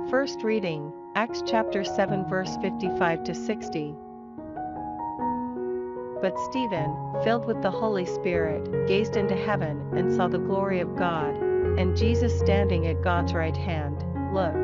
First reading, Acts chapter 7 verse 55 to 60. But Stephen, filled with the Holy Spirit, gazed into heaven and saw the glory of God, and Jesus standing at God's right hand. Look,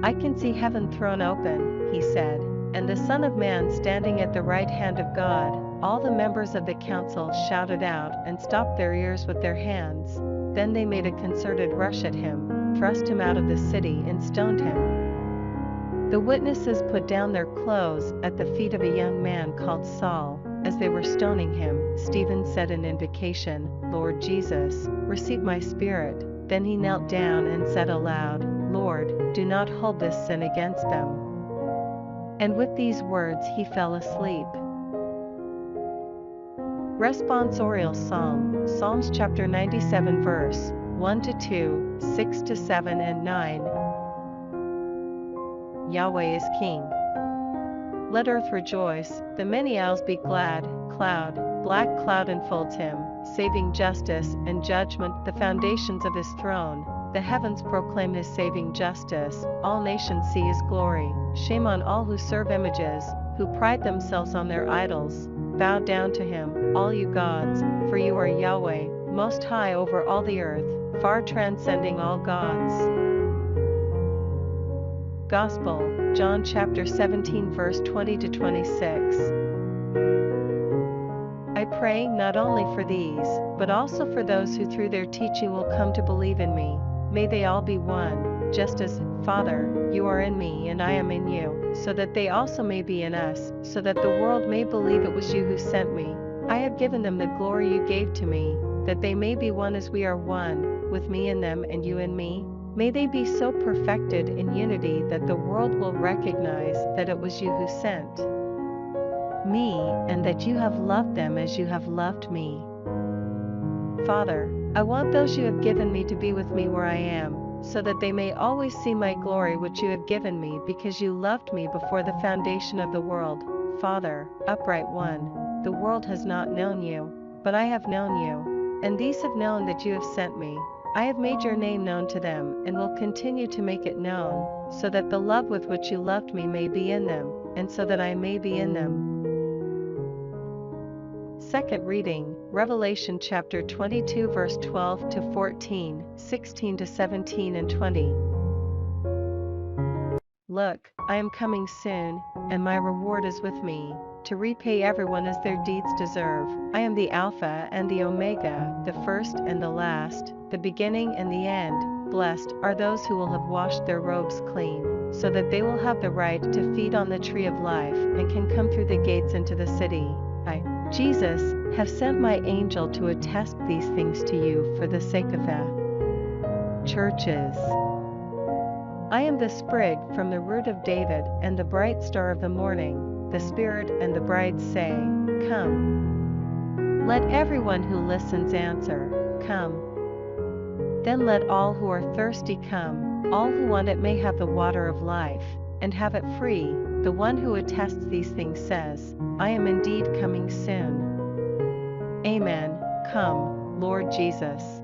I can see heaven thrown open, he said, and the Son of Man standing at the right hand of God. All the members of the council shouted out and stopped their ears with their hands. Then they made a concerted rush at him, thrust him out of the city and stoned him. The witnesses put down their clothes at the feet of a young man called Saul. As they were stoning him, Stephen said in invocation, "Lord Jesus, receive my spirit." Then he knelt down and said aloud, "Lord, do not hold this sin against them." And with these words he fell asleep. Responsorial Psalm, Psalms chapter 97 verse 1 to 2, 6 to 7 and 9. Yahweh is King. Let earth rejoice, the many isles be glad. Black cloud enfolds him, saving justice and judgment, the foundations of his throne. The heavens proclaim his saving justice, all nations see his glory. Shame on all who serve images, who pride themselves on their idols. Bow down to him, all you gods, for you are Yahweh, most high over all the earth, far transcending all gods. Gospel, John chapter 17 verse 20 to 26. I pray not only for these, but also for those who through their teaching will come to believe in me. May they all be one, just as, Father, you are in me and I am in you, so that they also may be in us, so that the world may believe it was you who sent me. I have given them the glory you gave to me, that they may be one as we are one, with me in them and you in me. May they be so perfected in unity that the world will recognize that it was you who sent me, and that you have loved them as you have loved me. Father, I want those you have given me to be with me where I am, so that they may always see my glory which you have given me because you loved me before the foundation of the world. Father, upright one, the world has not known you, but I have known you, and these have known that you have sent me. I have made your name known to them and will continue to make it known, so that the love with which you loved me may be in them, and so that I may be in them. Second reading, Revelation chapter 22 verse 12 to 14, 16 to 17 and 20. Look, I am coming soon, and my reward is with me, to repay everyone as their deeds deserve. I am the Alpha and the Omega, the first and the last, the beginning and the end. Blessed are those who will have washed their robes clean, so that they will have the right to feed on the tree of life and can come through the gates into the city. I, Jesus, have sent my angel to attest these things to you for the sake of the churches. I am the sprig from the root of David and the bright star of the morning. The Spirit and the bride say, Come. Let everyone who listens answer, Come. Then let all who are thirsty come, all who want it may have the water of life, and have it free. The one who attests these things says, I am indeed coming soon. Amen. Come, Lord Jesus.